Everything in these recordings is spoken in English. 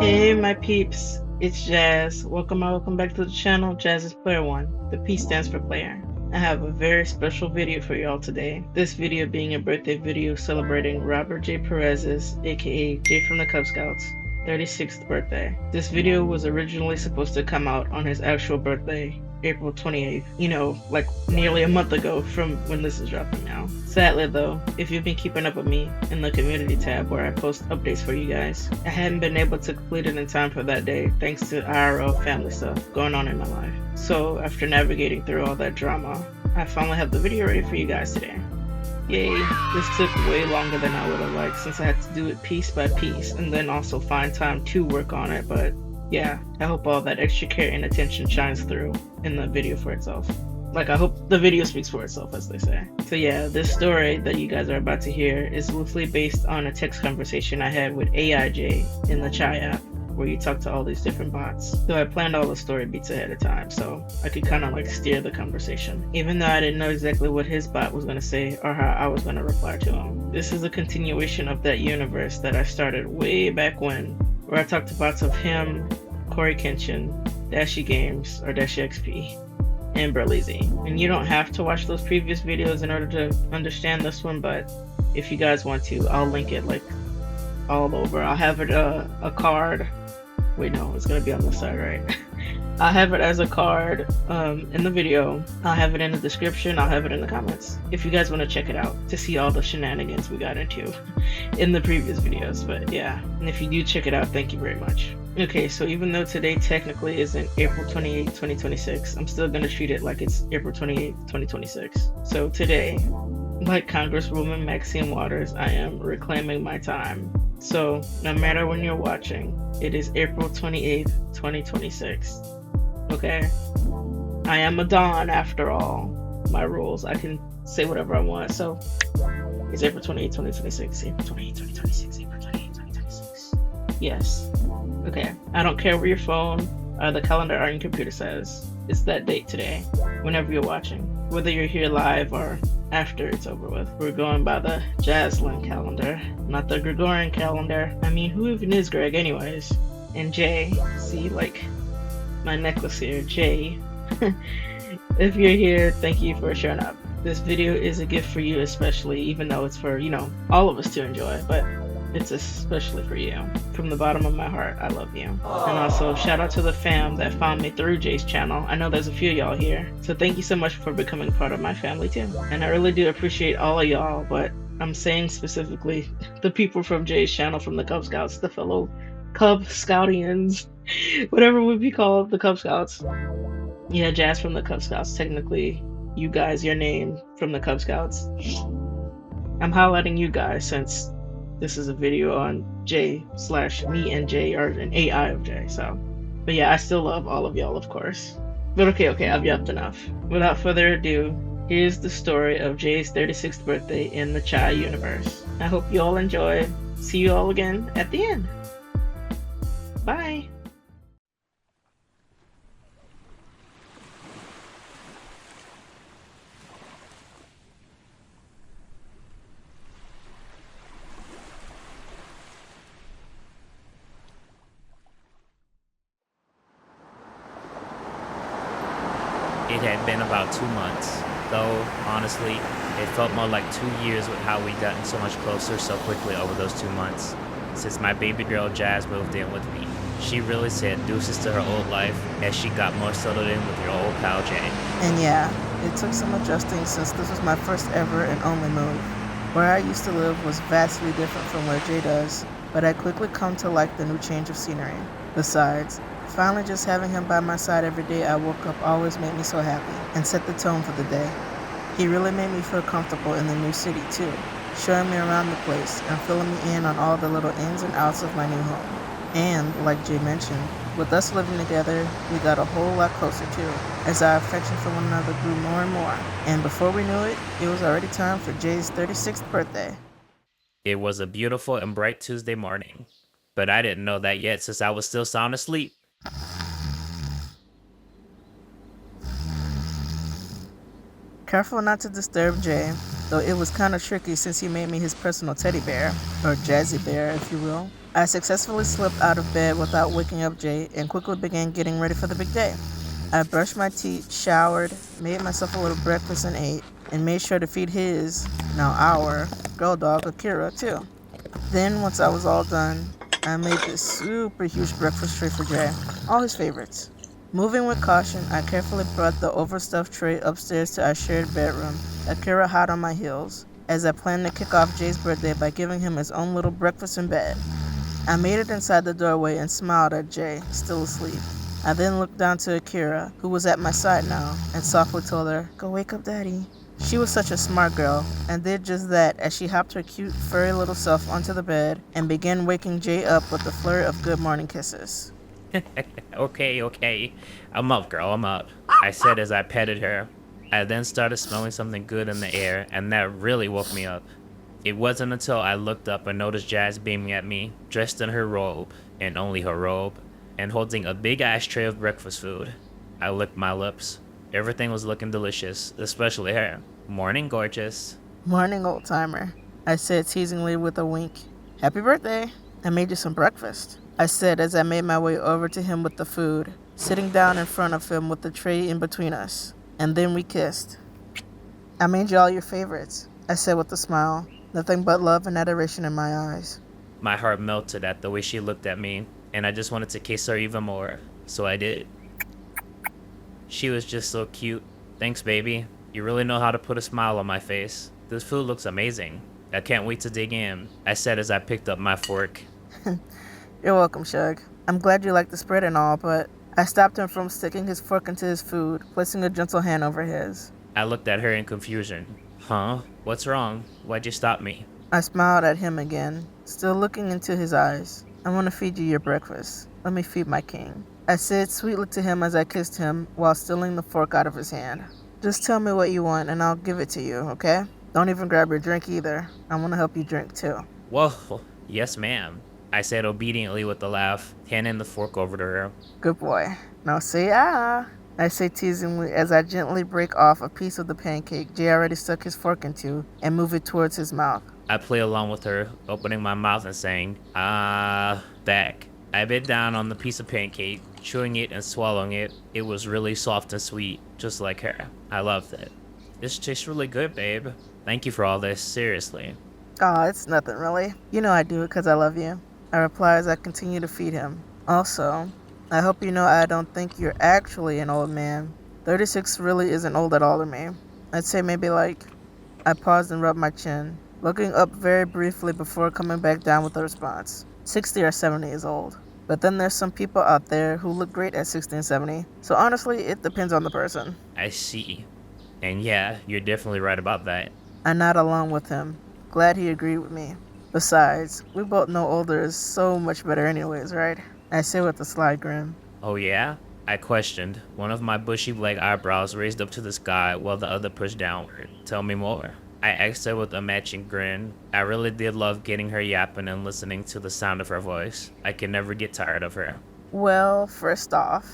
Hey my peeps, it's Jazz. Welcome back to the channel, Jazz is Player One. The P stands for player. I have a very special video for y'all today. This video being a birthday video celebrating Robert J. Perez's, aka Jay from the Cub Scouts, 36th birthday. This video was originally supposed to come out on his actual birthday, April 28th, like nearly a month ago from when this is dropping now. Sadly though, if you've been keeping up with me in the community tab where I post updates for you guys, I hadn't been able to complete it in time for that day thanks to IRL family stuff going on in my life. So after navigating through all that drama, I finally have the video ready for you guys today. Yay, this took way longer than I would have liked since I had to do it piece by piece and then also find time to work on it, but yeah, I hope all that extra care and attention shines through in the video for itself. Like, I hope the video speaks for itself, as they say. So yeah, this story that you guys are about to hear is loosely based on a text conversation I had with AIJ in the Chai app, where you talk to all these different bots. So I planned all the story beats ahead of time, so I could kind of like steer the conversation, even though I didn't know exactly what his bot was going to say or how I was going to reply to him. This is a continuation of that universe that I started way back when, where I talked to bots of him, Corey Kenshin, Dashi Games, or Dashi XP, and Burleezy. And you don't have to watch those previous videos in order to understand this one, but if you guys want to, I'll link it like all over. I'll have it a card. Wait, no, it's gonna be on the side, right? I'll have it as a card in the video. I'll have it in the description. I'll have it in the comments if you guys want to check it out to see all the shenanigans we got into in the previous videos. But yeah, and if you do check it out, thank you very much. Okay, so even though today technically isn't April 28th, 2026, I'm still gonna treat it like it's April 28th, 2026. So today, like Congresswoman Maxine Waters, I am reclaiming my time. So no matter when you're watching, it is April 28th, 2026. Okay? I am a Dawn after all. My rules. I can say whatever I want. So it's April 28th, 2026. April 28th, 2026. April 28th, 2026. Yes. Okay. I don't care where your phone, the calendar, or your computer says. It's that date today, whenever you're watching. Whether you're here live or after it's over with. We're going by the Jaslyn calendar, not the Gregorian calendar. I mean, who even is Greg anyways? And Jay, see, like my necklace here, Jay. If you're here, thank you for showing up. This video is a gift for you especially, even though it's for, all of us to enjoy, but it's especially for you. From the bottom of my heart, I love you. Aww. And also, shout out to the fam that found me through Jay's channel. I know there's a few y'all here, so thank you so much for becoming part of my family too. And I really do appreciate all of y'all, but I'm saying specifically the people from Jay's channel from the Cub Scouts, the fellow Cub Scoutians, whatever would be called, the Cub Scouts. Yeah, Jazz from the Cub Scouts, technically, you guys, your name from the Cub Scouts. I'm highlighting you guys since this is a video on Jay/me and Jay, or an AI of Jay, so. But yeah, I still love all of y'all, of course. But okay, I've yapped enough. Without further ado, here's the story of Jay's 36th birthday in the Chai universe. I hope you all enjoy. See you all again at the end. Bye. It had been about 2 months, though honestly, it felt more like 2 years with how we'd gotten so much closer so quickly over those 2 months. Since my baby girl Jazz moved in with me, she really said deuces to her old life as she got more settled in with your old pal Jay. And yeah, it took some adjusting since this was my first ever and only move. Where I used to live was vastly different from where Jay does, but I quickly come to like the new change of scenery. Besides, finally just having him by my side every day I woke up always made me so happy and set the tone for the day. He really made me feel comfortable in the new city too, showing me around the place and filling me in on all the little ins and outs of my new home. And, like Jay mentioned, with us living together, we got a whole lot closer too, as our affection for one another grew more and more. And before we knew it, it was already time for Jay's 36th birthday. It was a beautiful and bright Tuesday morning, but I didn't know that yet since I was still sound asleep. Careful not to disturb Jay, though it was kind of tricky since he made me his personal teddy bear, or jazzy bear if you will. I successfully slipped out of bed without waking up Jay and quickly began getting ready for the big day. I brushed my teeth, showered, made myself a little breakfast and ate, and made sure to feed his, now our, girl dog Akira too. Then, once I was all done, I made this super huge breakfast tray for Jay, all his favorites. Moving with caution, I carefully brought the overstuffed tray upstairs to our shared bedroom, Akira hot on my heels, as I planned to kick off Jay's birthday by giving him his own little breakfast in bed. I made it inside the doorway and smiled at Jay, still asleep. I then looked down to Akira, who was at my side now, and softly told her, "Go wake up Daddy." She was such a smart girl, and did just that as she hopped her cute, furry little self onto the bed and began waking Jay up with a flurry of good morning kisses. Okay. I'm up, girl, I'm up, I said as I petted her. I then started smelling something good in the air, and that really woke me up. It wasn't until I looked up and noticed Jazz beaming at me, dressed in her robe, and only her robe, and holding a big ashtray of breakfast food. I licked my lips. Everything was looking delicious, especially her. Morning, gorgeous. Morning, old timer, I said teasingly with a wink. Happy birthday. I made you some breakfast, I said as I made my way over to him with the food, sitting down in front of him with the tray in between us. And then we kissed. I made you all your favorites, I said with a smile, nothing but love and adoration in my eyes. My heart melted at the way she looked at me, and I just wanted to kiss her even more, so I did. She was just so cute. Thanks, baby. You really know how to put a smile on my face. This food looks amazing. I can't wait to dig in, I said as I picked up my fork. You're welcome, Shug. I'm glad you like the spread and all, but I stopped him from sticking his fork into his food, placing a gentle hand over his. I looked at her in confusion. Huh? What's wrong? Why'd you stop me? I smiled at him again, still looking into his eyes. I want to feed you your breakfast. Let me feed my king, I said sweetly to him as I kissed him while stealing the fork out of his hand. Just tell me what you want and I'll give it to you, okay? Don't even grab your drink either. I want to help you drink too. Whoa, yes ma'am, I said obediently with a laugh, handing the fork over to her. Good boy. Now say ah, I say teasingly as I gently break off a piece of the pancake Jay already stuck his fork into and move it towards his mouth. I play along with her, opening my mouth and saying, back. I bit down on the piece of pancake, chewing it and swallowing it. It was really soft and sweet, just like her. I loved it. This tastes really good, babe. Thank you for all this, seriously. Aw, it's nothing really. You know I do it because I love you, I reply as I continue to feed him. Also, I hope you know I don't think you're actually an old man. 36 really isn't old at all to me. I'd say maybe like... I paused and rubbed my chin, looking up very briefly before coming back down with a response. 60 or 70 is old. But then there's some people out there who look great at 60 and 70. So honestly, it depends on the person. I see. And yeah, you're definitely right about that. I nod along with him, glad he agreed with me. Besides, we both know older is so much better anyways, right? I say with a sly grin. Oh yeah? I questioned, one of my bushy black eyebrows raised up to the sky while the other pushed downward. Tell me more. I asked her with a matching grin. I really did love getting her yapping and listening to the sound of her voice. I could never get tired of her. Well, first off,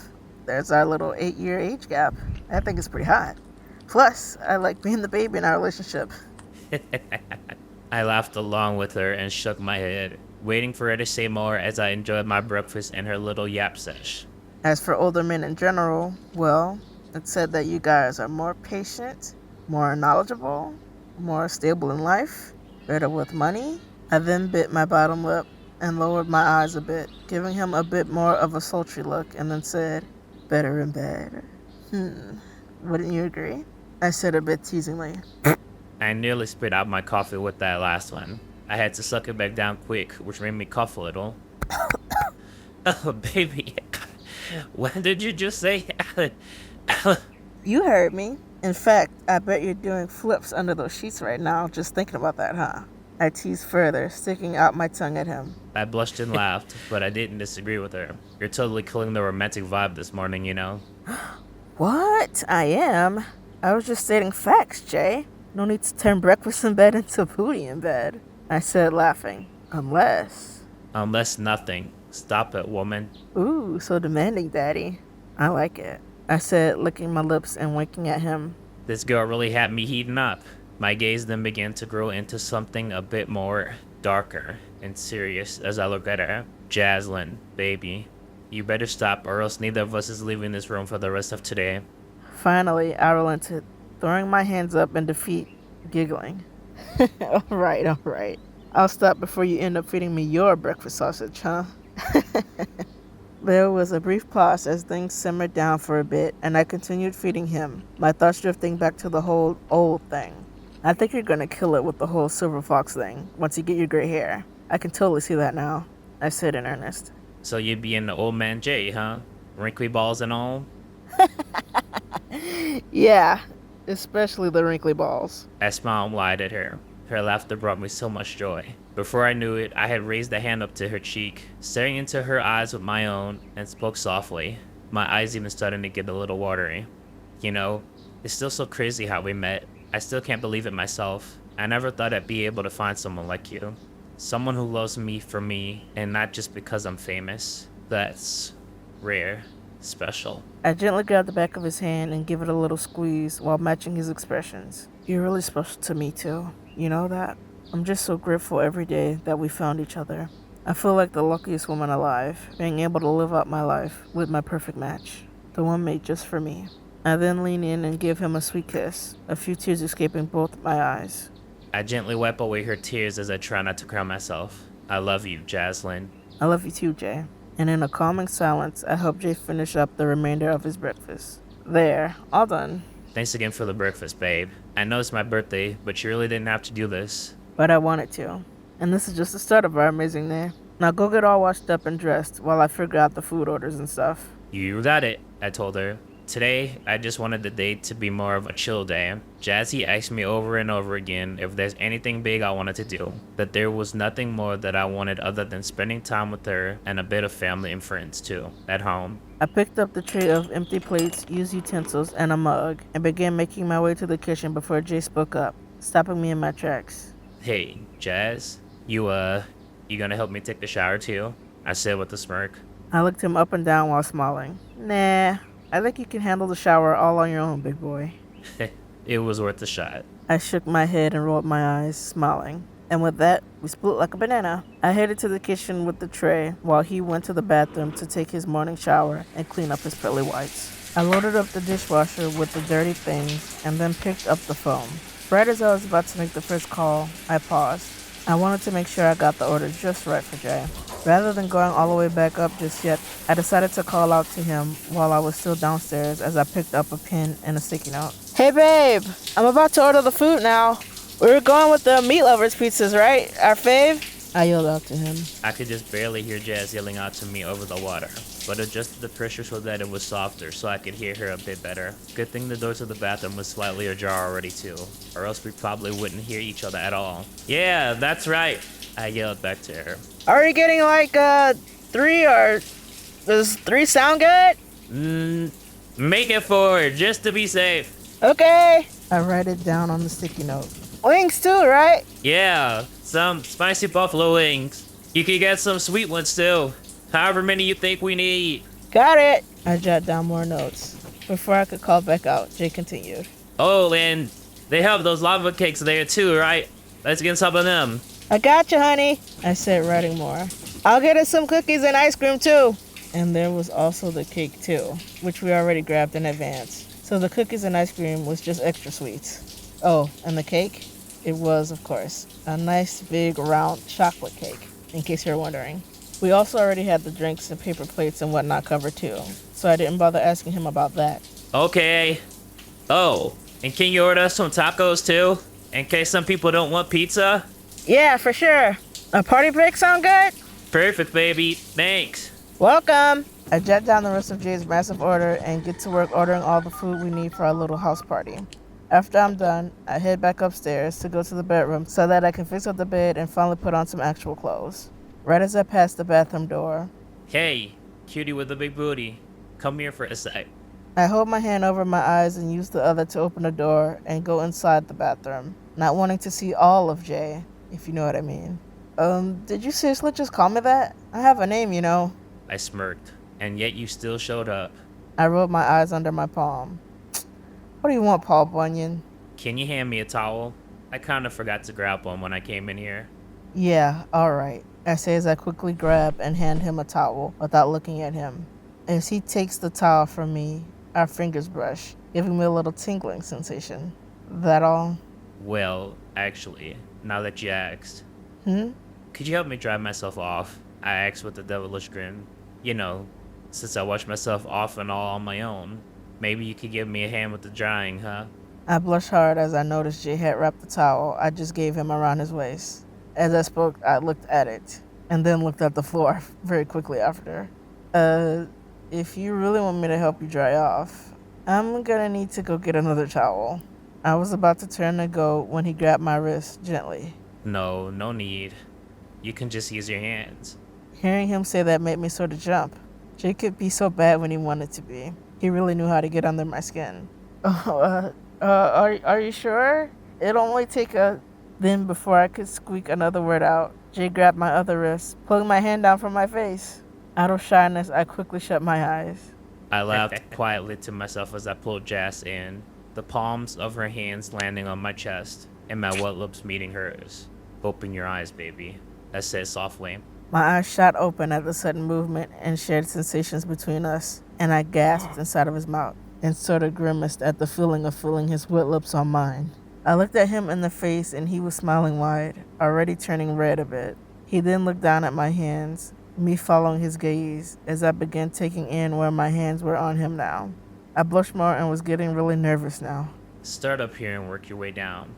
there's our little 8-year age gap. I think it's pretty hot. Plus, I like being the baby in our relationship. I laughed along with her and shook my head, waiting for her to say more as I enjoyed my breakfast and her little yap sesh. As for older men in general, well, it said that you guys are more patient, more knowledgeable, more stable in life, better with money. I then bit my bottom lip and lowered my eyes a bit, giving him a bit more of a sultry look, and then said, better in bed. Wouldn't you agree? I said a bit teasingly. I nearly spit out my coffee with that last one. I had to suck it back down quick, which made me cough a little. Oh, baby. What did you just say? You heard me. In fact, I bet you're doing flips under those sheets right now, just thinking about that, huh? I teased further, sticking out my tongue at him. I blushed and laughed, but I didn't disagree with her. You're totally killing the romantic vibe this morning, you know? What? I am? I was just stating facts, Jay. No need to turn breakfast in bed into booty in bed, I said, laughing. Unless nothing. Stop it, woman. Ooh, so demanding, Daddy. I like it, I said, licking my lips and winking at him. This girl really had me heating up. My gaze then began to grow into something a bit more darker and serious as I look at her. Jaslyn, baby, you better stop or else neither of us is leaving this room for the rest of today. Finally, I relented, throwing my hands up in defeat, giggling. All right. I'll stop before you end up feeding me your breakfast sausage, huh? There was a brief pause as things simmered down for a bit, and I continued feeding him, my thoughts drifting back to the whole old thing. I think you're gonna kill it with the whole silver fox thing, once you get your gray hair. I can totally see that now, I said in earnest. So you'd be in the old man Jay, huh? Wrinkly balls and all? Yeah, especially the wrinkly balls. I smiled wide at her. Her laughter brought me so much joy. Before I knew it, I had raised a hand up to her cheek, staring into her eyes with my own, and spoke softly. My eyes even starting to get a little watery. You know, it's still so crazy how we met. I still can't believe it myself. I never thought I'd be able to find someone like you. Someone who loves me for me, and not just because I'm famous. That's rare. Special. I gently grabbed the back of his hand and gave it a little squeeze while matching his expressions. You're really special to me too. You know that? I'm just so grateful every day that we found each other. I feel like the luckiest woman alive, being able to live out my life with my perfect match, the one made just for me. I then leaned in and gave him a sweet kiss, a few tears escaping both my eyes. I gently wipe away her tears as I try not to cry myself. I love you, Jaslyn. I love you too, Jay. And in a calming silence, I helped Jay finish up the remainder of his breakfast. There, all done. Thanks again for the breakfast, babe. I know it's my birthday, but you really didn't have to do this. But I wanted to. And this is just the start of our amazing day. Now go get all washed up and dressed while I figure out the food orders and stuff. You got it, I told her. Today, I just wanted the day to be more of a chill day. Jazzy asked me over and over again if there's anything big I wanted to do. That there was nothing more that I wanted other than spending time with her and a bit of family and friends too, at home. I picked up the tray of empty plates, used utensils, and a mug, and began making my way to the kitchen before Jay spoke up, stopping me in my tracks. Hey, Jazz, you gonna help me take the shower too? I said with a smirk. I looked him up and down while smiling. Nah, I think you can handle the shower all on your own, big boy. It was worth a shot. I shook my head and rolled my eyes, smiling. And with that, we split like a banana. I headed to the kitchen with the tray while he went to the bathroom to take his morning shower and clean up his pearly whites. I loaded up the dishwasher with the dirty things and then picked up the phone. Right as I was about to make the first call, I paused. I wanted to make sure I got the order just right for Jay. Rather than going all the way back up just yet, I decided to call out to him while I was still downstairs as I picked up a pen and a sticky note. Hey babe, I'm about to order the food now. We were going with the meat lovers pizzas, right? Our fave? I yelled out to him. I could just barely hear Jazz yelling out to me over the water, but adjusted the pressure so that it was softer so I could hear her a bit better. Good thing the door to the bathroom was slightly ajar already too, or else we probably wouldn't hear each other at all. Yeah, that's right, I yelled back to her. Are you getting like 3 or does 3 sound good? Make it 4 just to be safe. Okay. I write it down on the sticky note. Wings too, right? Yeah, some spicy buffalo wings. You can get some sweet ones too. However many you think we need. Got it. I jot down more notes. Before I could call back out, Jay continued. Oh, and they have those lava cakes there too, right? Let's get some of them. I got you, honey. I said, writing more. I'll get us some cookies and ice cream too. And there was also the cake too, which we already grabbed in advance. So the cookies and ice cream was just extra sweets. Oh, and the cake? It was, of course, a nice big round chocolate cake, in case you're wondering. We also already had the drinks and paper plates and whatnot covered too, so I didn't bother asking him about that. Okay. Oh, and can you order some tacos too? In case some people don't want pizza? Yeah, for sure. A party pick sound good? Perfect, baby. Thanks. Welcome. I jot down the rest of Jay's massive order and get to work ordering all the food we need for our little house party. After I'm done, I head back upstairs to go to the bedroom so that I can fix up the bed and finally put on some actual clothes. Right as I pass the bathroom door, Hey, cutie with the big booty. Come here for a sec. I hold my hand over my eyes and use the other to open the door and go inside the bathroom, not wanting to see all of Jay, if you know what I mean. Did you seriously just call me that? I have a name, you know. I smirked, and yet you still showed up. I rolled my eyes under my palm. What do you want, Paul Bunyan? Can you hand me a towel? I kinda forgot to grab one when I came in here. Yeah, alright, I say as I quickly grab and hand him a towel without looking at him. As he takes the towel from me, our fingers brush, giving me a little tingling sensation. That all? Well, actually, now that you asked, Hmm? could you help me dry myself off? I asked with a devilish grin. You know, since I wash myself off and all on my own, maybe you could give me a hand with the drying, huh? I blushed hard as I noticed Jay had wrapped the towel I just gave him around his waist. As I spoke, I looked at it, and then looked at the floor very quickly after. Uh, if you really want me to help you dry off, I'm gonna need to go get another towel. I was about to turn to go when he grabbed my wrist gently. No, no need. You can just use your hands. Hearing him say that made me sort of jump. Jay could be so bad when he wanted to be. He really knew how to get under my skin. Oh, are you sure? It'll only take a... Then before I could squeak another word out, Jay grabbed my other wrist, pulling my hand down from my face. Out of shyness, I quickly shut my eyes. I laughed quietly to myself as I pulled Jazz in, the palms of her hands landing on my chest and my wet lips meeting hers. Open your eyes, baby, I said softly. My eyes shot open at the sudden movement and shared sensations between us, and I gasped inside of his mouth and sort of grimaced at the feeling of feeling his wet lips on mine. I looked at him in the face and he was smiling wide, already turning red a bit. He then looked down at my hands, me following his gaze as I began taking in where my hands were on him now. I blushed more and was getting really nervous now. Start up here and work your way down.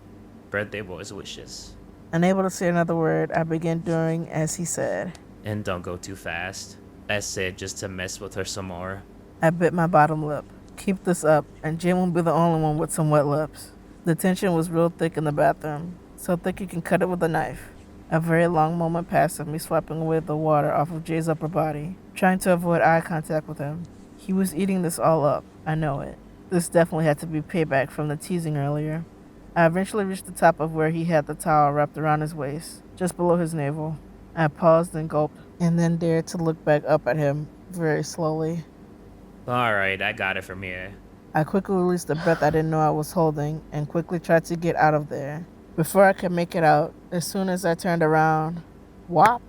Birthday boy's wishes. Unable to say another word, I began doing as he said. And don't go too fast, I said just to mess with her some more. I bit my bottom lip. Keep this up, and Jim won't be the only one with some wet lips. The tension was real thick in the bathroom, so thick you can cut it with a knife. A very long moment passed of me swiping away the water off of Jay's upper body, trying to avoid eye contact with him. He was eating this all up, I know it. This definitely had to be payback from the teasing earlier. I eventually reached the top of where he had the towel wrapped around his waist, just below his navel. I paused and gulped, and then dared to look back up at him, very slowly. Alright, I got it from here. I quickly released the breath I didn't know I was holding, and quickly tried to get out of there. Before I could make it out, as soon as I turned around, whop!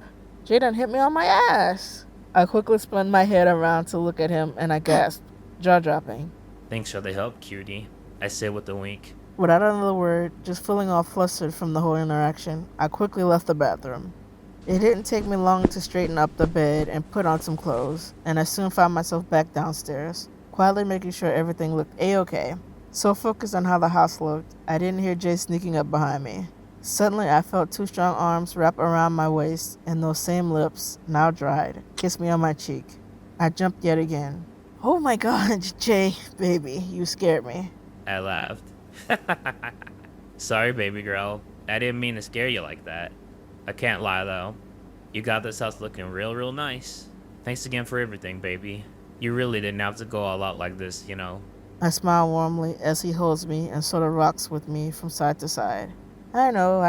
Jay done hit me on my ass! I quickly spun my head around to look at him, and I gasped, jaw-dropping. Thanks for the help, cutie, I said with a wink. Without another word, just feeling all flustered from the whole interaction, I quickly left the bathroom. It didn't take me long to straighten up the bed and put on some clothes, and I soon found myself back downstairs, quietly making sure everything looked A-okay. So focused on how the house looked, I didn't hear Jay sneaking up behind me. Suddenly, I felt two strong arms wrap around my waist, and those same lips, now dried, kissed me on my cheek. I jumped yet again. Oh my God, Jay, baby, you scared me. I laughed. Sorry, baby girl. I didn't mean to scare you like that. I can't lie, though. You got this house looking real nice. Thanks again for everything, baby. You really didn't have to go all out like this, you know. I smile warmly as he holds me and sort of rocks with me from side to side. I know.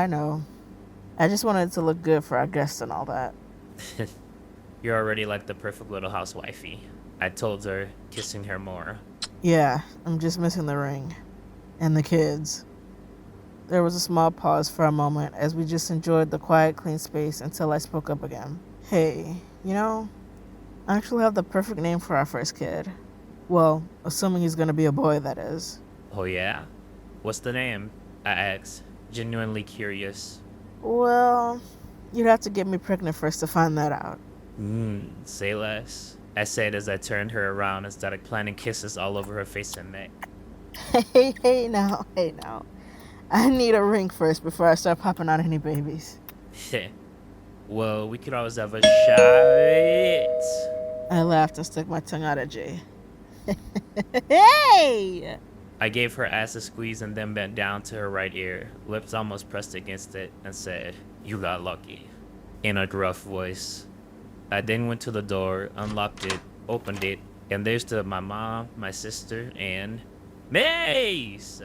I just wanted it to look good for our guests and all that. You're already like the perfect little housewifey, I told her, kissing her more. Yeah, I'm just missing the ring. And the kids. There was a small pause for a moment as we just enjoyed the quiet, clean space until I spoke up again. Hey, I actually have the perfect name for our first kid. Well, assuming he's gonna be a boy, that is. Oh yeah? What's the name? I asked, genuinely curious. Well, you'd have to get me pregnant first to find that out. Say less, I said as I turned her around and started planting kisses all over her face and neck. Hey now. I need a ring first before I start popping out any babies. Well, we could always have a shot. I laughed and stuck my tongue out at Jay. Hey! I gave her ass a squeeze and then bent down to her right ear, lips almost pressed against it, and said, "You got lucky," in a gruff voice. I then went to the door, unlocked it, opened it, and there stood my mom, my sister, and Mace!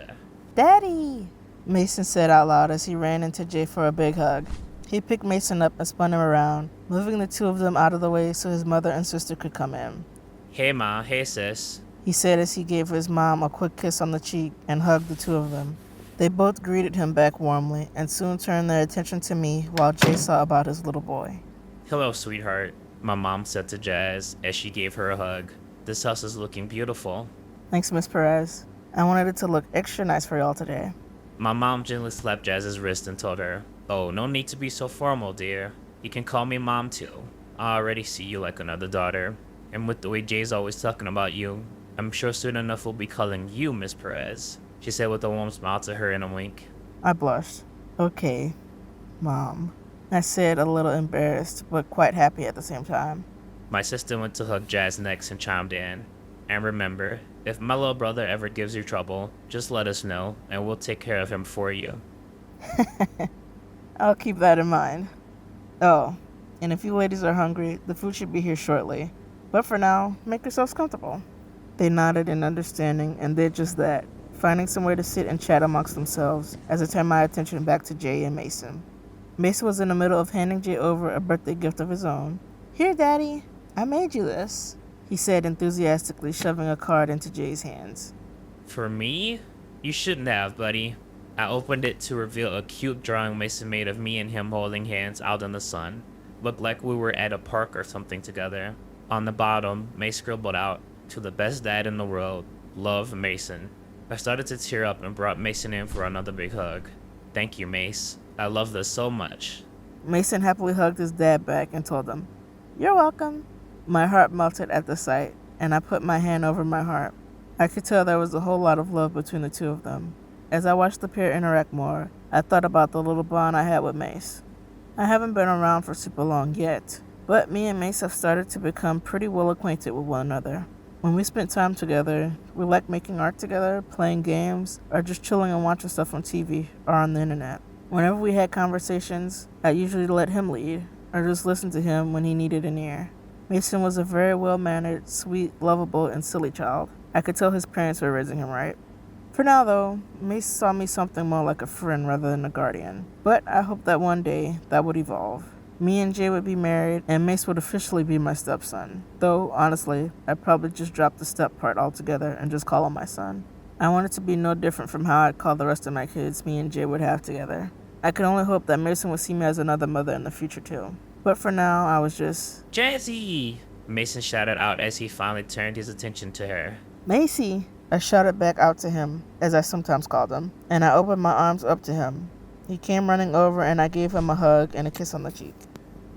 Daddy! Mason said out loud as he ran into Jay for a big hug. He picked Mason up and spun him around, moving the two of them out of the way so his mother and sister could come in. Hey ma, hey sis. He said as he gave his mom a quick kiss on the cheek and hugged the two of them. They both greeted him back warmly and soon turned their attention to me while Jay saw about his little boy. "Hello, sweetheart," my mom said to Jazz as she gave her a hug. "This house is looking beautiful." Thanks, Miss Perez. I wanted it to look extra nice for y'all today. My mom gently slapped Jazz's wrist and told her, "Oh, no need to be so formal, dear. You can call me Mom, too. I already see you like another daughter. And with the way Jay's always talking about you, I'm sure soon enough we'll be calling you Miss Perez," she said with a warm smile to her and a wink. I blushed. Okay, Mom. I said, a little embarrassed, but quite happy at the same time. My sister went to hug Jazz next and chimed in. "And remember, if my little brother ever gives you trouble, just let us know, and we'll take care of him for you." I'll keep that in mind. Oh, and if you ladies are hungry, the food should be here shortly. But for now, make yourselves comfortable. They nodded in understanding and did just that, finding somewhere to sit and chat amongst themselves as I turned my attention back to Jay and Mason. Mason was in the middle of handing Jay over a birthday gift of his own. "Here, Daddy, I made you this," he said enthusiastically, shoving a card into Jay's hands. "For me? You shouldn't have, buddy." I opened it to reveal a cute drawing Mason made of me and him holding hands out in the sun. Looked like we were at a park or something together. On the bottom, Mace scribbled out, "To the best dad in the world, love, Mason." I started to tear up and brought Mason in for another big hug. "Thank you, Mace. I love this so much." Mason happily hugged his dad back and told him, "You're welcome." My heart melted at the sight, and I put my hand over my heart. I could tell there was a whole lot of love between the two of them. As I watched the pair interact more, I thought about the little bond I had with Mace. I haven't been around for super long yet, but me and Mace have started to become pretty well acquainted with one another. When we spent time together, we liked making art together, playing games, or just chilling and watching stuff on TV or on the internet. Whenever we had conversations, I usually let him lead, or just listen to him when he needed an ear. Mason was a very well-mannered, sweet, lovable, and silly child. I could tell his parents were raising him right. For now, though, Mace saw me something more like a friend rather than a guardian. But I hope that one day that would evolve. Me and Jay would be married, and Mace would officially be my stepson. Though, honestly, I'd probably just drop the step part altogether and just call him my son. I want it to be no different from how I'd call the rest of my kids me and Jay would have together. I can only hope that Mason would see me as another mother in the future, too. But for now, I was just... "Jazzy!" Mason shouted out as he finally turned his attention to her. "Macy!" I shouted back out to him, as I sometimes called him, and I opened my arms up to him. He came running over and I gave him a hug and a kiss on the cheek.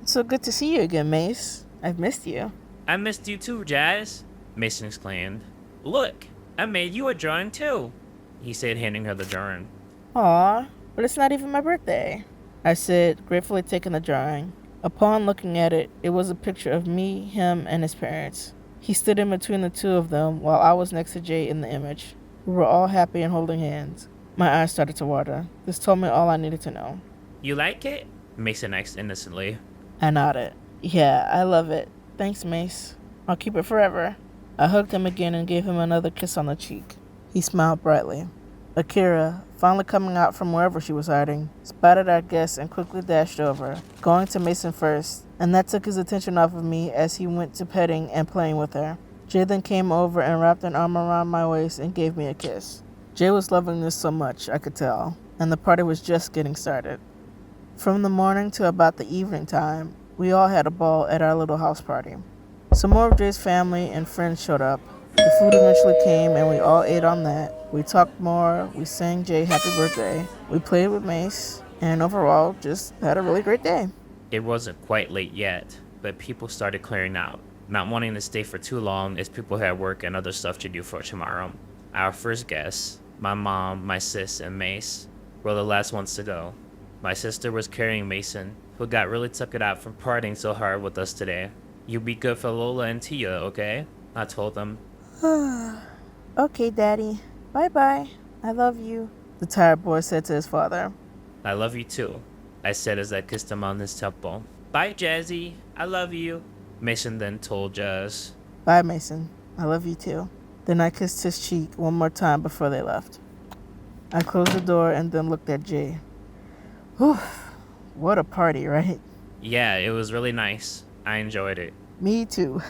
"It's so good to see you again, Mace. I've missed you." "I missed you too, Jazz," Mason exclaimed. "Look, I made you a drawing too," he said, handing her the drawing. "Aw, but it's not even my birthday," I said, gratefully taking the drawing. Upon looking at it, it was a picture of me, him, and his parents. He stood in between the two of them while I was next to Jay in the image. We were all happy and holding hands. My eyes started to water. This told me all I needed to know. "You like it?" Mason asked innocently. I nodded. "Yeah, I love it. Thanks, Mace. I'll keep it forever." I hugged him again and gave him another kiss on the cheek. He smiled brightly. Akira, finally coming out from wherever she was hiding, spotted our guest and quickly dashed over, going to Mason first, and that took his attention off of me as he went to petting and playing with her. Jay then came over and wrapped an arm around my waist and gave me a kiss. Jay was loving this so much, I could tell, and the party was just getting started. From the morning to about the evening time, we all had a ball at our little house party. Some more of Jay's family and friends showed up. The food eventually came and we all ate on that. We talked more, we sang Jay happy birthday, we played with Mace, and overall just had a really great day. It wasn't quite late yet, but people started clearing out, not wanting to stay for too long as people had work and other stuff to do for tomorrow. Our first guests, my mom, my sis, and Mace, were the last ones to go. My sister was carrying Mason, who got really took it out from partying so hard with us today. "You be good for Lola and Tia, okay?" I told them. "Okay, Daddy. Bye-bye. I love you," the tired boy said to his father. "I love you too," I said as I kissed him on his temple. "Bye, Jazzy. I love you," Mason then told Jazz. "Bye, Mason. I love you too." Then I kissed his cheek one more time before they left. I closed the door and then looked at Jay. Whew, what a party, right? Yeah, it was really nice. I enjoyed it. Me too.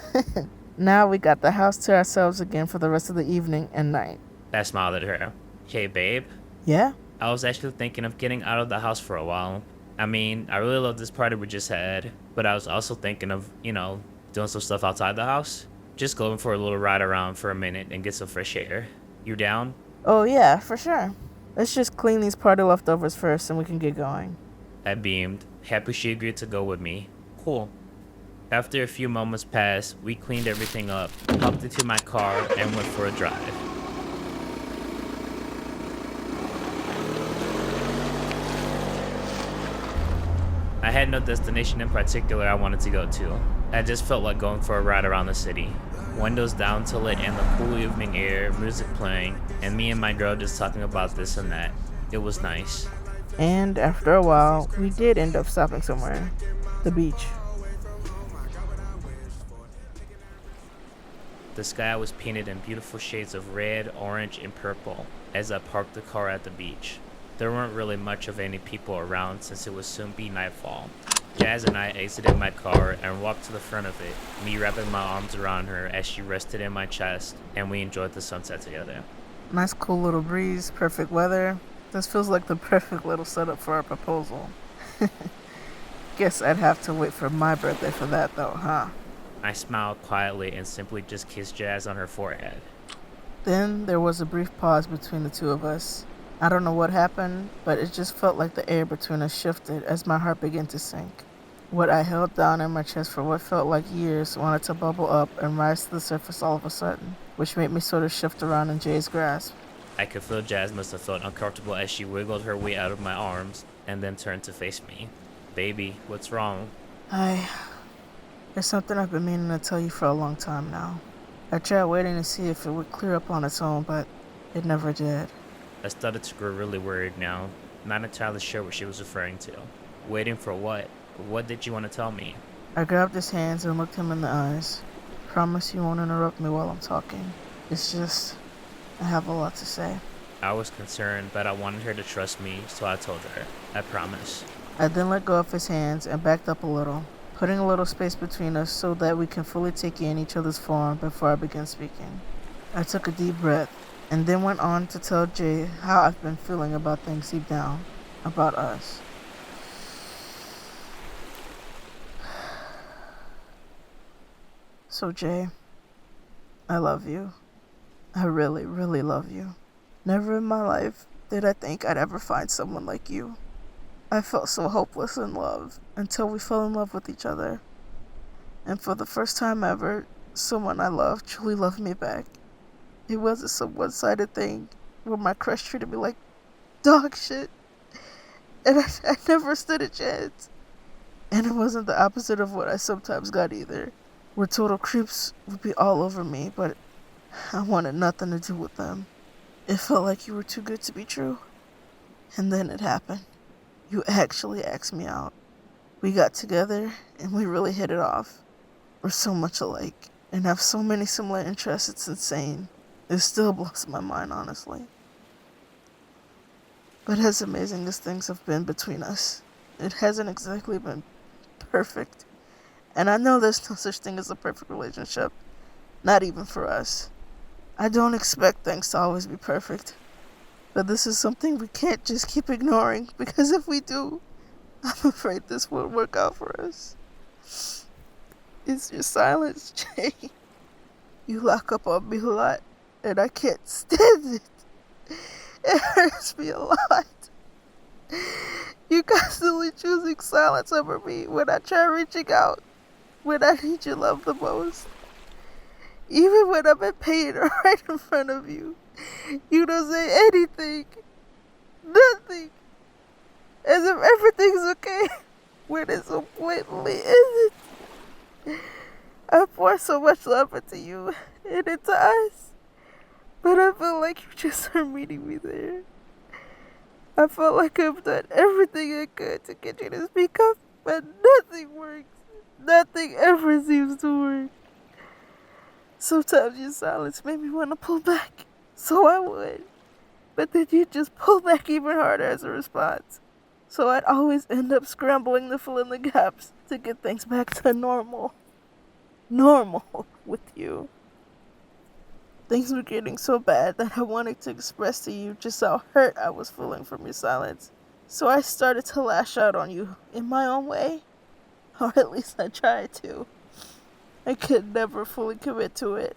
Now we got the house to ourselves again for the rest of the evening and night. I smiled at her. "Hey, babe." Yeah? I was actually thinking of getting out of the house for a while. I mean, I really love this party we just had, but I was also thinking of, doing some stuff outside the house. Just going for a little ride around for a minute and get some fresh air. You down? Oh, yeah, for sure. Let's just clean these party leftovers first and we can get going. I beamed, happy she agreed to go with me. Cool. After a few moments passed, we cleaned everything up, hopped into my car, and went for a drive. I had no destination in particular I wanted to go to. I just felt like going for a ride around the city. Windows down to lit in the cool evening air, music playing, and me and my girl just talking about this and that. It was nice. And after a while, we did end up stopping somewhere. The beach. The sky was painted in beautiful shades of red, orange, and purple as I parked the car at the beach. There weren't really much of any people around since it would soon be nightfall. Jazz and I exited my car and walked to the front of it, me wrapping my arms around her as she rested in my chest, and we enjoyed the sunset together. Nice cool little breeze, perfect weather. This feels like the perfect little setup for our proposal. Guess I'd have to wait for my birthday for that though, huh? I smiled quietly and simply just kissed Jazz on her forehead. Then there was a brief pause between the two of us. I don't know what happened, but it just felt like the air between us shifted as my heart began to sink. What I held down in my chest for what felt like years wanted to bubble up and rise to the surface all of a sudden, which made me sort of shift around in Jay's grasp. I could feel Jazz must have felt uncomfortable as she wiggled her way out of my arms and then turned to face me. Baby, what's wrong? There's something I've been meaning to tell you for a long time now. I tried waiting to see if it would clear up on its own, but it never did. I started to grow really worried now, not entirely sure what she was referring to. Waiting for what? What did you want to tell me? I grabbed his hands and looked him in the eyes. Promise you won't interrupt me while I'm talking. It's just, I have a lot to say. I was concerned, but I wanted her to trust me, so I told her, I promise. I then let go of his hands and backed up a little, putting a little space between us so that we can fully take in each other's form before I began speaking. I took a deep breath and then went on to tell Jay how I've been feeling about things deep down, about us. So Jay, I love you. I really, really love you. Never in my life did I think I'd ever find someone like you. I felt so hopeless in love until we fell in love with each other. And for the first time ever, someone I loved truly loved me back. It wasn't some one-sided thing where my crush treated me like dog shit. And I never stood a chance. And it wasn't the opposite of what I sometimes got either, where total creeps would be all over me, but I wanted nothing to do with them. It felt like you were too good to be true. And then it happened. You actually asked me out. We got together and we really hit it off. We're so much alike and have so many similar interests, it's insane. It still blows my mind, honestly. But as amazing as things have been between us, it hasn't exactly been perfect. And I know there's no such thing as a perfect relationship, not even for us. I don't expect things to always be perfect. But this is something we can't just keep ignoring, because if we do, I'm afraid this won't work out for us. It's your silence, Jay. You lock up on me a lot, and I can't stand it. It hurts me a lot. You constantly choosing silence over me when I try reaching out, when I need your love the most. Even when I'm in pain right in front of you, you don't say anything. Nothing. As if everything's okay, when it so blatantly isn't. I pour so much love into you and into us, but I feel like you just aren't meeting me there. I felt like I've done everything I could to get you to speak up, but nothing works. Nothing ever seems to work. Sometimes your silence made me want to pull back, so I would. But then you just pull back even harder as a response. So I'd always end up scrambling to fill in the gaps to get things back to normal. Normal with you. Things were getting so bad that I wanted to express to you just how hurt I was feeling from your silence. So I started to lash out on you in my own way. Or at least I tried to. I could never fully commit to it.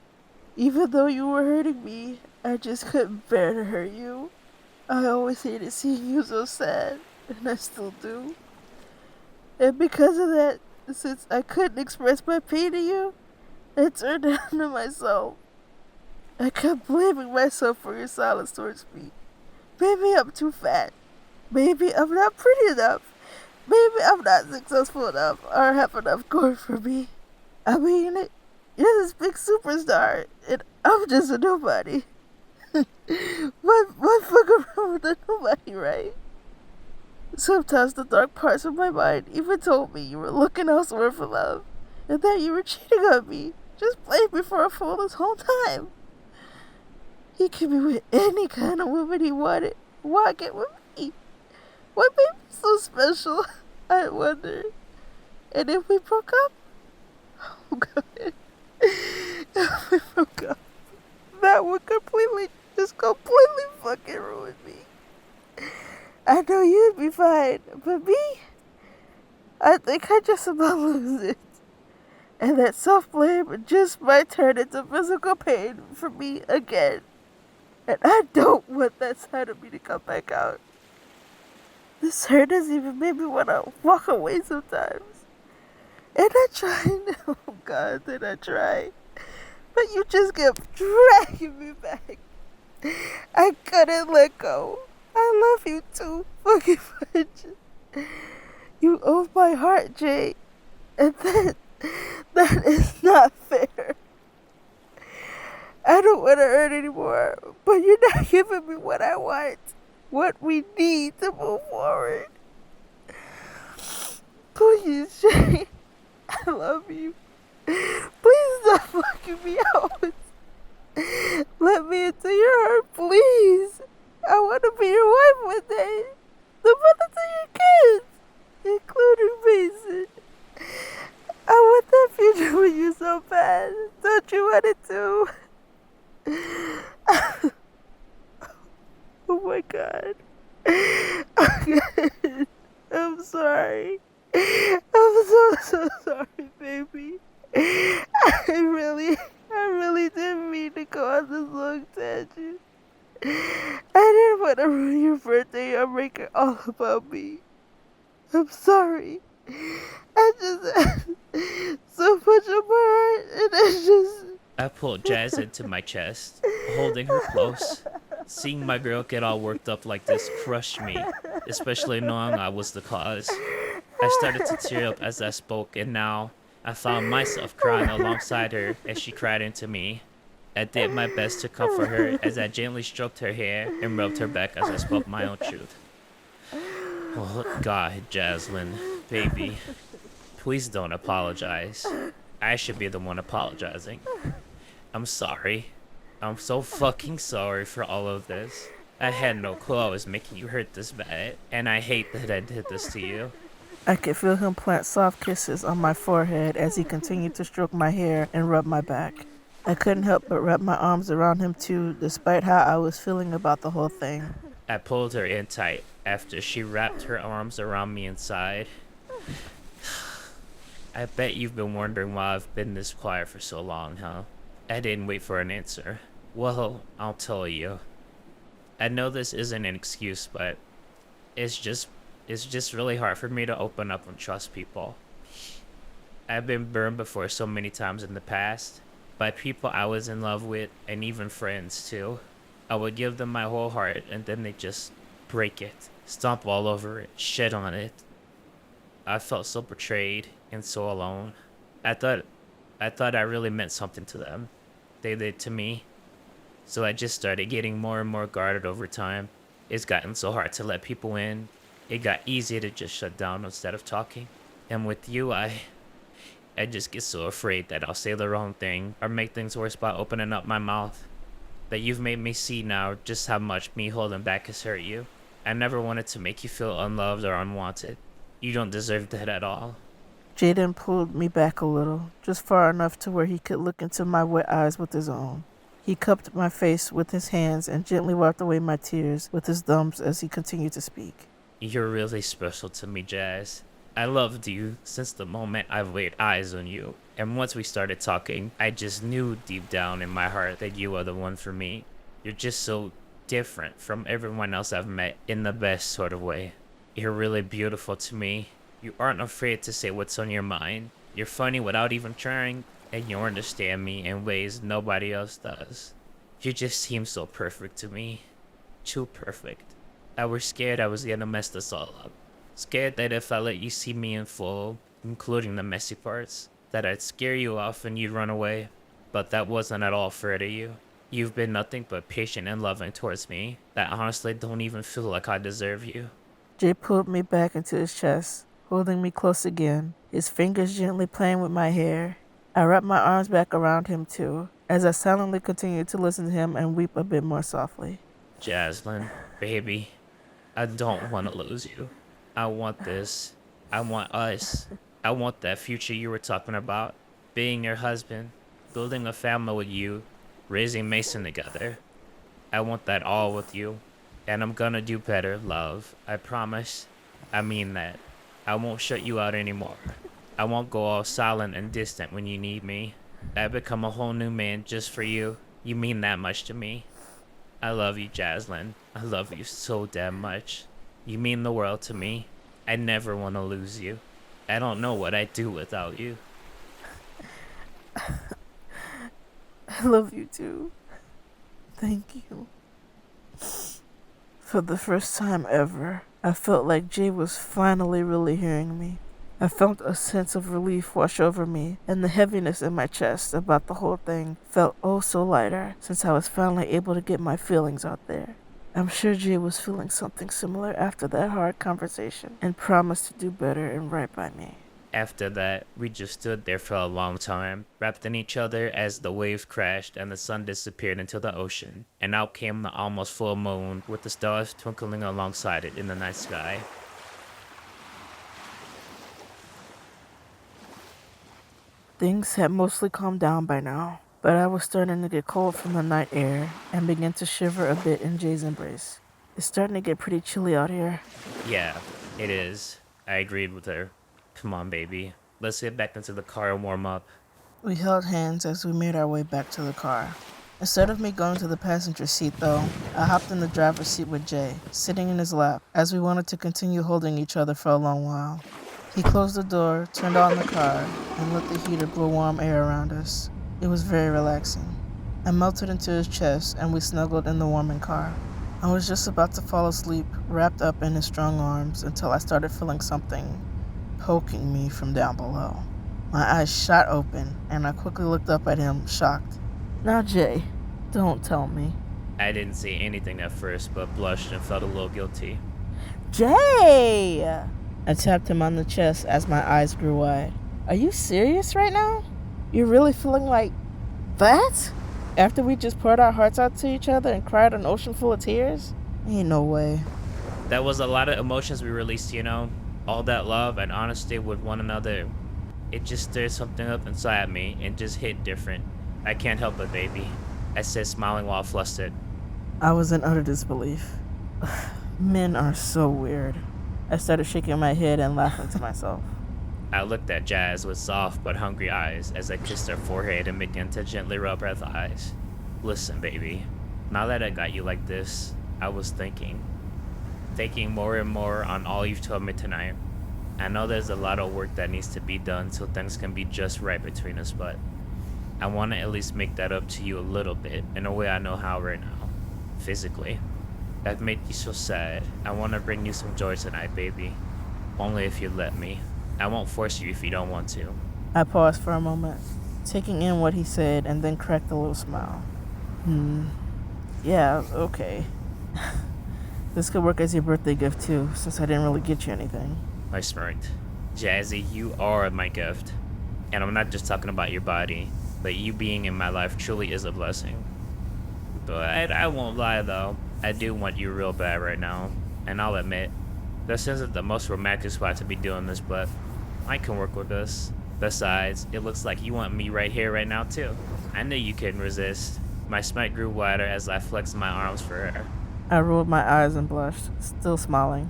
Even though you were hurting me, I just couldn't bear to hurt you. I always hated seeing you so sad, and I still do. And because of that, since I couldn't express my pain to you, I turned it on to myself. I kept blaming myself for your silence towards me. Maybe I'm too fat. Maybe I'm not pretty enough. Maybe I'm not successful enough or have enough going for me. I mean, you're this big superstar, and I'm just a nobody. What fuck around with a nobody, right? Sometimes the dark parts of my mind even told me you were looking elsewhere for love, and that you were cheating on me. Just played me for a fool this whole time. He could be with any kind of woman he wanted. Why get with me? What made me so special? I wonder. And if we broke up? Oh God. If we broke up, that would completely fucking ruin me. I know you'd be fine, but me? I think I just about lose it. And that self-blame just might turn into physical pain for me again. And I don't want that side of me to come back out. This hurt doesn't even make me want to walk away sometimes. And I tried. Oh God, did I try? But you just kept dragging me back. I couldn't let go. I love you too fucking much. You own my heart, Jay. And that is not fair. I don't want to hurt anymore, but you're not giving me what I want, what we need to move forward. Please, Jay, I love you. Please stop fucking me out. Let me into your heart, please. I want to be your wife one day. The mother to your kids, including Mason. I want that future with you so bad. Don't you want it too? Oh my God. I'm sorry. I'm so sorry, baby. I really didn't mean to go on this long tangent. I didn't want to ruin your birthday or make it all about me. I'm sorry. I just had so much on my heart, and I pulled Jazz into my chest, holding her close. Seeing my girl get all worked up like this crushed me, especially knowing I was the cause. I started to tear up as I spoke, and now I found myself crying alongside her as she cried into me. I did my best to comfort her as I gently stroked her hair and rubbed her back as I spoke my own truth. Oh God, Jaslyn, baby, please don't apologize. I should be the one apologizing. I'm sorry. I'm so fucking sorry for all of this. I had no clue I was making you hurt this bad, and I hate that I did this to you. I could feel him plant soft kisses on my forehead as he continued to stroke my hair and rub my back. I couldn't help but wrap my arms around him too, despite how I was feeling about the whole thing. I pulled her in tight after she wrapped her arms around me inside. I bet you've been wondering why I've been this quiet for so long, huh? I didn't wait for an answer. Well, I'll tell you. I know this isn't an excuse, but it's just really hard for me to open up and trust people. I've been burned before so many times in the past, by people I was in love with, and even friends too. I would give them my whole heart, and then they just break it, stomp all over it, shit on it. I felt so betrayed and so alone. I thought I really meant something to them. They did to me. So I just started getting more and more guarded over time. It's gotten so hard to let people in. It got easier to just shut down instead of talking. And with you, I just get so afraid that I'll say the wrong thing or make things worse by opening up my mouth. But you've made me see now just how much me holding back has hurt you. I never wanted to make you feel unloved or unwanted. You don't deserve that at all. Jaden pulled me back a little, just far enough to where he could look into my wet eyes with his own. He cupped my face with his hands and gently wiped away my tears with his thumbs as he continued to speak. You're really special to me, Jazz. I loved you since the moment I've laid eyes on you. And once we started talking, I just knew deep down in my heart that you are the one for me. You're just so different from everyone else I've met in the best sort of way. You're really beautiful to me. You aren't afraid to say what's on your mind. You're funny without even trying, and you understand me in ways nobody else does. You just seem so perfect to me. Too perfect. I was scared I was gonna mess this all up. Scared that if I let you see me in full, including the messy parts, that I'd scare you off and you'd run away. But that wasn't at all fair to you. You've been nothing but patient and loving towards me. That honestly don't even feel like I deserve you. Jay pulled me back into his chest, holding me close again, his fingers gently playing with my hair. I wrapped my arms back around him too, as I silently continued to listen to him and weep a bit more softly. Jaslyn, baby, I don't want to lose you. I want this. I want us. I want that future you were talking about. Being your husband, building a family with you, raising Mason together. I want that all with you. And I'm gonna do better, love. I promise. I mean that. I won't shut you out anymore. I won't go all silent and distant when you need me. I've become a whole new man just for you. You mean that much to me. I love you, Jaslyn. I love you so damn much. You mean the world to me. I never want to lose you. I don't know what I'd do without you. I love you too. Thank you. For the first time ever, I felt like Jay was finally really hearing me. I felt a sense of relief wash over me, and the heaviness in my chest about the whole thing felt oh so lighter since I was finally able to get my feelings out there. I'm sure Jay was feeling something similar after that hard conversation and promised to do better and right by me. After that, we just stood there for a long time, wrapped in each other as the waves crashed and the sun disappeared into the ocean. And out came the almost full moon with the stars twinkling alongside it in the night sky. Things had mostly calmed down by now, but I was starting to get cold from the night air and began to shiver a bit in Jay's embrace. It's starting to get pretty chilly out here. Yeah, it is. I agreed with her. Come on, baby. Let's get back into the car and warm up. We held hands as we made our way back to the car. Instead of me going to the passenger seat, though, I hopped in the driver's seat with Jay, sitting in his lap, as we wanted to continue holding each other for a long while. He closed the door, turned on the car, and let the heater blow warm air around us. It was very relaxing. I melted into his chest, and we snuggled in the warming car. I was just about to fall asleep, wrapped up in his strong arms, until I started feeling something poking me from down below. My eyes shot open, and I quickly looked up at him, shocked. Now, Jay, don't tell me. I didn't say anything at first, but blushed and felt a little guilty. Jay! I tapped him on the chest as my eyes grew wide. Are you serious right now? You're really feeling like that? After we just poured our hearts out to each other and cried an ocean full of tears? Ain't no way. That was a lot of emotions we released, you know? All that love and honesty with one another. It just stirred something up inside me and just hit different. I can't help it, baby. I said, smiling while flustered. I was in utter disbelief. Men are so weird. I started shaking my head and laughing to myself. I looked at Jazz with soft but hungry eyes as I kissed her forehead and began to gently rub her thighs. Listen, baby. Now that I got you like this, I was thinking more and more on all you've told me tonight. I know there's a lot of work that needs to be done so things can be just right between us, but I want to at least make that up to you a little bit in a way I know how right now, physically. I've made you so sad. I want to bring you some joy tonight, baby. Only if you let me. I won't force you if you don't want to. I paused for a moment, taking in what he said, and then cracked a little smile. Yeah, okay. This could work as your birthday gift too, since I didn't really get you anything. I smirked. Jazzy, you are my gift. And I'm not just talking about your body, but you being in my life truly is a blessing. But I won't lie though, I do want you real bad right now. And I'll admit, this isn't the most romantic spot to be doing this, but I can work with this. Besides, it looks like you want me right here, right now too. I knew you couldn't resist. My smile grew wider as I flexed my arms for her. I rolled my eyes and blushed, still smiling.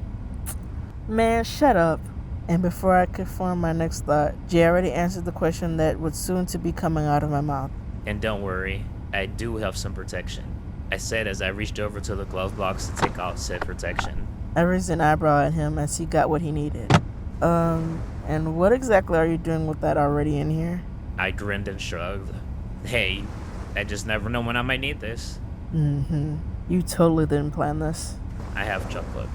Man, shut up. And before I could form my next thought, Jay already answered the question that would soon to be coming out of my mouth. And don't worry, I do have some protection, I said as I reached over to the glove box to take out said protection. I raised an eyebrow at him as he got what he needed. And what exactly are you doing with that already in here? I grinned and shrugged. Hey, I just never know when I might need this. You totally didn't plan this. I have chocolate.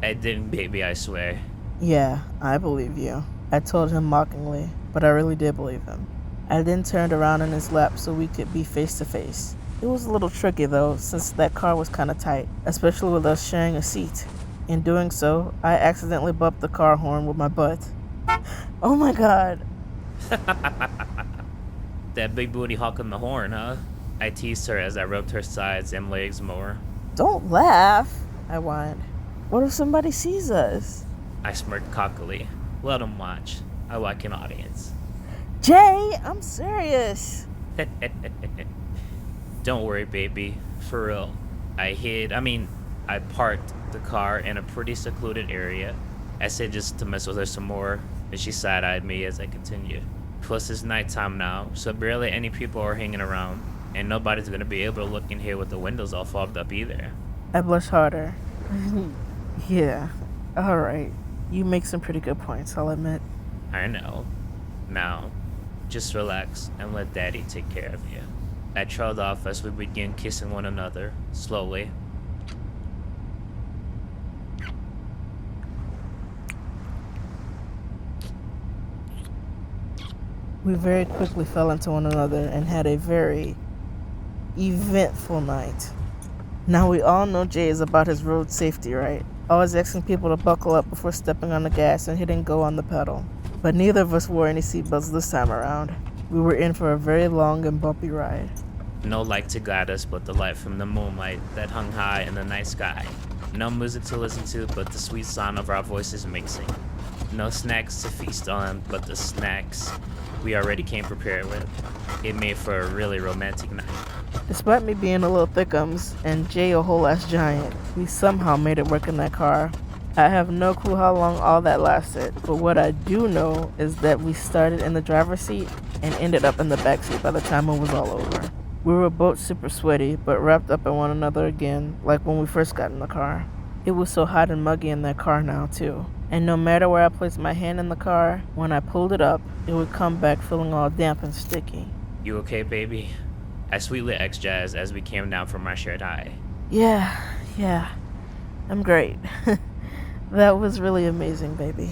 I didn't, baby, I swear. Yeah, I believe you. I told him mockingly, but I really did believe him. I then turned around in his lap so we could be face to face. It was a little tricky though, since that car was kind of tight, especially with us sharing a seat. In doing so, I accidentally bumped the car horn with my butt. Oh my god. That big booty hawking the horn, huh? I teased her as I rubbed her sides and legs more. Don't laugh, I whined. What if somebody sees us? I smirked cockily. Let them watch. I like an audience. Jay, I'm serious. Don't worry, baby. For real. I parked the car in a pretty secluded area. I said just to mess with her some more, and she side-eyed me as I continued. Plus, it's nighttime now, so barely any people are hanging around, and nobody's gonna be able to look in here with the windows all fogged up either. I blushed harder. Yeah, alright. You make some pretty good points, I'll admit. I know. Now, just relax and let Daddy take care of you. I trailed off as we began kissing one another, slowly. We very quickly fell into one another and had a very eventful night. Now we all know Jay is about his road safety, right? Always asking people to buckle up before stepping on the gas and hitting go on the pedal. But neither of us wore any seatbelts this time around. We were in for a very long and bumpy ride. No light to guide us but the light from the moonlight that hung high in the night sky. No music to listen to but the sweet sound of our voices mixing. No snacks to feast on but the snacks we already came prepared with. It made for a really romantic night. Despite me being a little thickums and Jay a whole ass giant, we somehow made it work in that car. I have no clue how long all that lasted, but what I do know is that we started in the driver's seat and ended up in the back seat by the time it was all over. We were both super sweaty, but wrapped up in one another again, like when we first got in the car. It was so hot and muggy in that car now, too. And no matter where I placed my hand in the car, when I pulled it up, it would come back feeling all damp and sticky. You okay, baby? I sweetly asked Jazz as we came down from our shared high. Yeah. I'm great. That was really amazing, baby.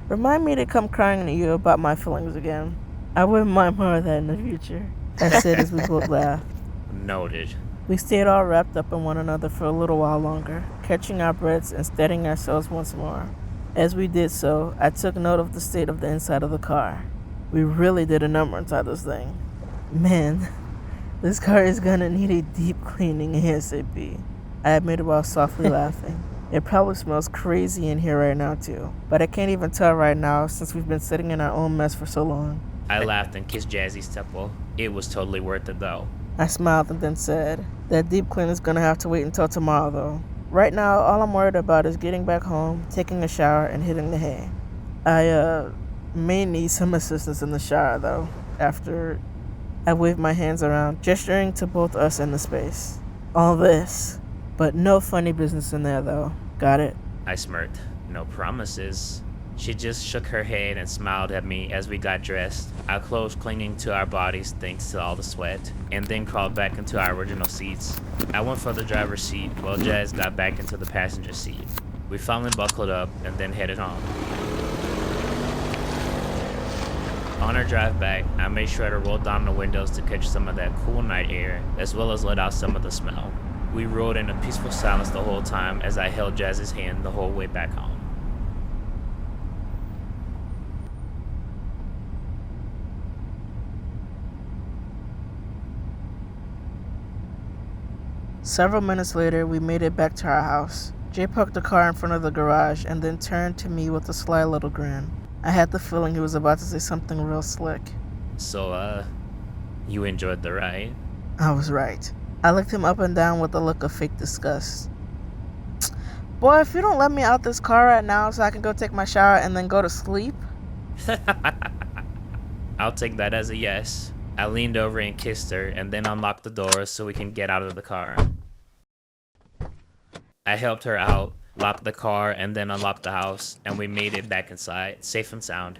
Remind me to come crying to you about my feelings again. I wouldn't mind more of that in the future, I said as we both laughed. Noted. We stayed all wrapped up in one another for a little while longer, catching our breaths and steadying ourselves once more. As we did so, I took note of the state of the inside of the car. We really did a number inside this thing. Man, this car is gonna need a deep cleaning ASAP, I admitted while softly laughing. It probably smells crazy in here right now too, but I can't even tell right now since we've been sitting in our own mess for so long. I laughed and kissed Jazzy's temple. It was totally worth it though. I smiled and then said, that deep clean is gonna have to wait until tomorrow though. Right now, all I'm worried about is getting back home, taking a shower, and hitting the hay. I may need some assistance in the shower though, after I waved my hands around, gesturing to both us in the space. All this, but no funny business in there though. Got it? I smirked. No promises. She just shook her head and smiled at me as we got dressed, our clothes clinging to our bodies thanks to all the sweat, and then crawled back into our original seats. I went for the driver's seat while Jazz got back into the passenger seat. We finally buckled up and then headed home. On our drive back, I made sure to roll down the windows to catch some of that cool night air, as well as let out some of the smell. We rode in a peaceful silence the whole time as I held Jazz's hand the whole way back home. Several minutes later, we made it back to our house. Jay parked the car in front of the garage and then turned to me with a sly little grin. I had the feeling he was about to say something real slick. So, you enjoyed the ride? I was right. I looked him up and down with a look of fake disgust. Boy, if you don't let me out this car right now so I can go take my shower and then go to sleep. I'll take that as a yes. I leaned over and kissed her and then unlocked the door so we can get out of the car. I helped her out, locked the car, and then unlocked the house, and we made it back inside, safe and sound.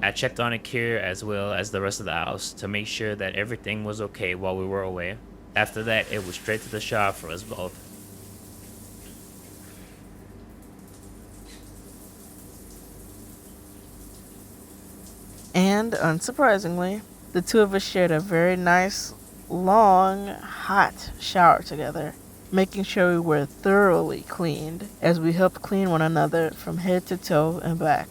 I checked on Akira as well as the rest of the house to make sure that everything was okay while we were away. After that, it was straight to the shower for us both. And, unsurprisingly, the two of us shared a very nice, long, hot shower together, making sure we were thoroughly cleaned as we helped clean one another from head to toe and back.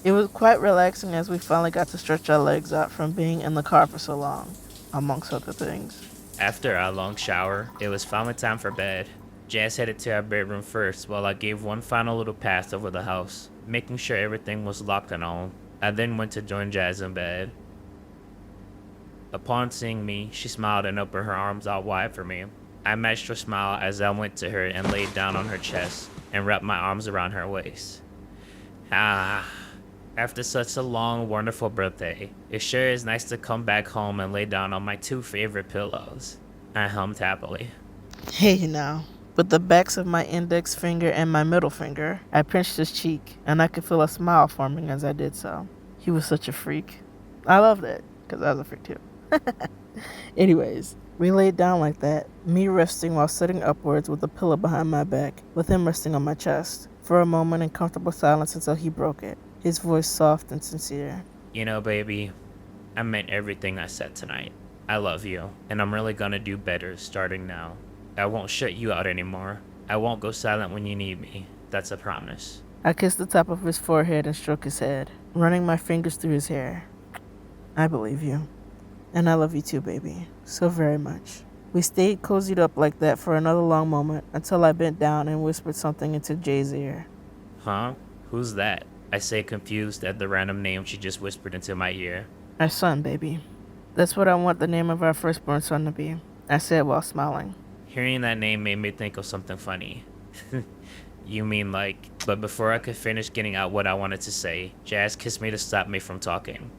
It was quite relaxing as we finally got to stretch our legs out from being in the car for so long, amongst other things. After our long shower, it was finally time for bed. Jazz headed to our bedroom first while I gave one final little pass over the house, making sure everything was locked and all. I then went to join Jazz in bed. Upon seeing me, she smiled and opened her arms out wide for me. I matched her smile as I went to her and laid down on her chest and wrapped my arms around her waist. After such a long, wonderful birthday, it sure is nice to come back home and lay down on my two favorite pillows. I hummed happily. Hey now. With the backs of my index finger and my middle finger, I pinched his cheek, and I could feel a smile forming as I did so. He was such a freak. I loved it, because I was a freak too. Anyways, we laid down like that, me resting while sitting upwards with a pillow behind my back, with him resting on my chest, for a moment in comfortable silence until he broke it, his voice soft and sincere. You know, baby, I meant everything I said tonight. I love you, and I'm really gonna do better starting now. I won't shut you out anymore. I won't go silent when you need me. That's a promise. I kissed the top of his forehead and stroked his head, running my fingers through his hair. I believe you. And I love you too, baby. So very much. We stayed cozied up like that for another long moment until I bent down and whispered something into Jay's ear. Huh? Who's that? I say, confused at the random name she just whispered into my ear. Our son, baby. That's what I want the name of our firstborn son to be, I said while smiling. Hearing that name made me think of something funny. You mean like... But before I could finish getting out what I wanted to say, Jazz kissed me to stop me from talking.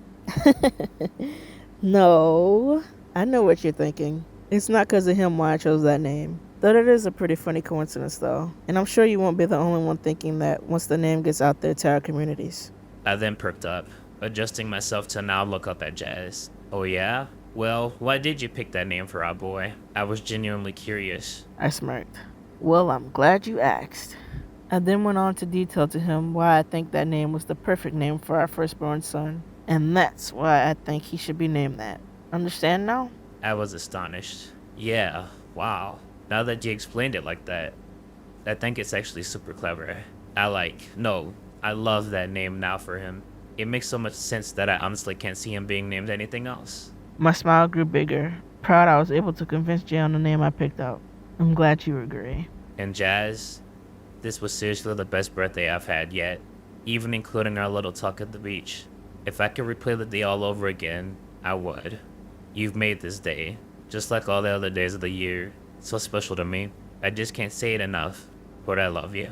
No, I know what you're thinking. It's not because of him why I chose that name. Though that is a pretty funny coincidence though, and I'm sure you won't be the only one thinking that once the name gets out there to our communities. I then perked up, adjusting myself to now look up at Jazz. Oh yeah? Well, why did you pick that name for our boy? I was genuinely curious. I smirked. Well, I'm glad you asked. I then went on to detail to him why I think that name was the perfect name for our firstborn son. And that's why I think he should be named that. Understand now? I was astonished. Yeah, wow. Now that you explained it like that, I think it's actually super clever. I love that name now for him. It makes so much sense that I honestly can't see him being named anything else. My smile grew bigger, proud I was able to convince Jay on the name I picked out. I'm glad you agree. And Jazz, this was seriously the best birthday I've had yet, even including our little talk at the beach. If I could replay the day all over again, I would. You've made this day, just like all the other days of the year, so special to me. I just can't say it enough, but I love you.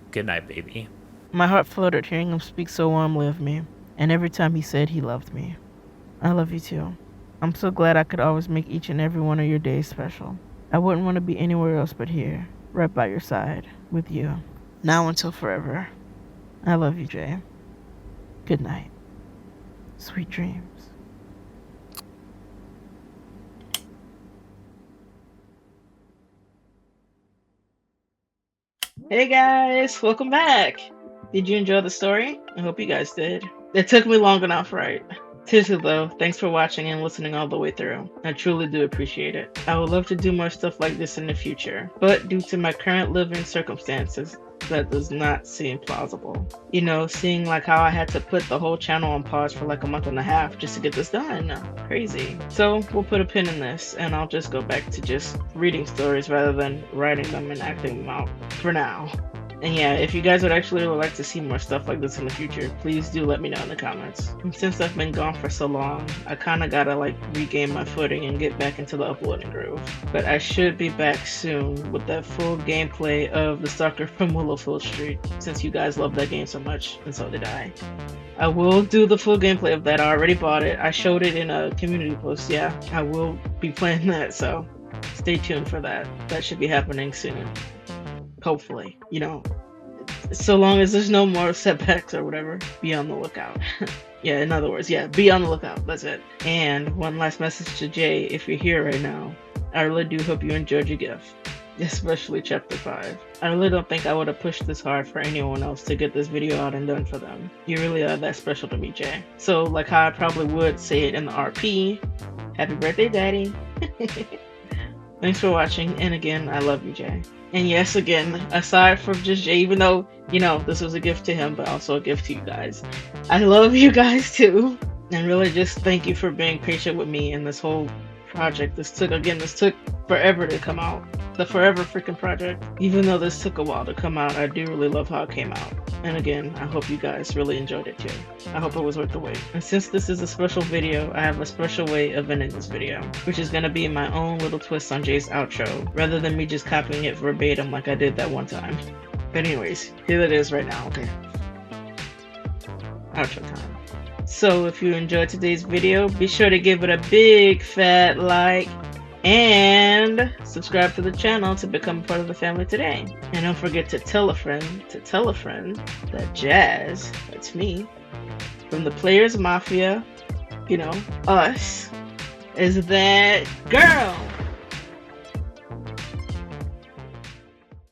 Good night, baby. My heart fluttered hearing him speak so warmly of me, and every time he said he loved me. I love you too. I'm so glad I could always make each and every one of your days special. I wouldn't want to be anywhere else but here, right by your side, with you. Now until forever. I love you, Jay. Good night. Sweet dreams. Hey guys, welcome back. Did you enjoy the story? I hope you guys did. It took me long enough, right? Seriously though, thanks for watching and listening all the way through. I truly do appreciate it. I would love to do more stuff like this in the future, but due to my current living circumstances, that does not seem plausible. You know, seeing like how I had to put the whole channel on pause for like a month and a half just to get this done. Crazy. So we'll put a pin in this and I'll just go back to just reading stories rather than writing them and acting them out for now. And yeah, if you guys would actually like to see more stuff like this in the future, please do let me know in the comments. And since I've been gone for so long, I kind of gotta like regain my footing and get back into the uploading groove. But I should be back soon with that full gameplay of the Stalker from Willowfield Street, since you guys love that game so much, and so did I. I will do the full gameplay of that. I already bought it. I showed it in a community post. Yeah, I will be playing that, so stay tuned for that. That should be happening soon. Hopefully, you know, so long as there's no more setbacks or whatever, be on the lookout. Yeah, in other words, yeah, be on the lookout. That's it. And one last message to Jay, if you're here right now, I really do hope you enjoyed your gift, especially chapter 5. I really don't think I would have pushed this hard for anyone else to get this video out and done for them. You really are that special to me, Jay. So like how I probably would say it in the RP, happy birthday, daddy. Thanks for watching, and again, I love you, Jay. And yes, again, aside from just Jay, even though, you know, this was a gift to him, but also a gift to you guys, I love you guys too. And really just thank you for being patient with me in this whole project. This took forever to come out. The Forever Freaking Project. Even though this took a while to come out, I do really love how it came out. And again, I hope you guys really enjoyed it too. I hope it was worth the wait. And since this is a special video, I have a special way of ending this video, which is going to be my own little twist on Jay's outro, rather than me just copying it verbatim like I did that one time. But anyways, here it is right now, okay? Outro time. So if you enjoyed today's video, be sure to give it a big fat like, and subscribe to the channel to become part of the family today. And don't forget to tell a friend that Jazz, that's me, from the Players Mafia, you know, us, is that girl.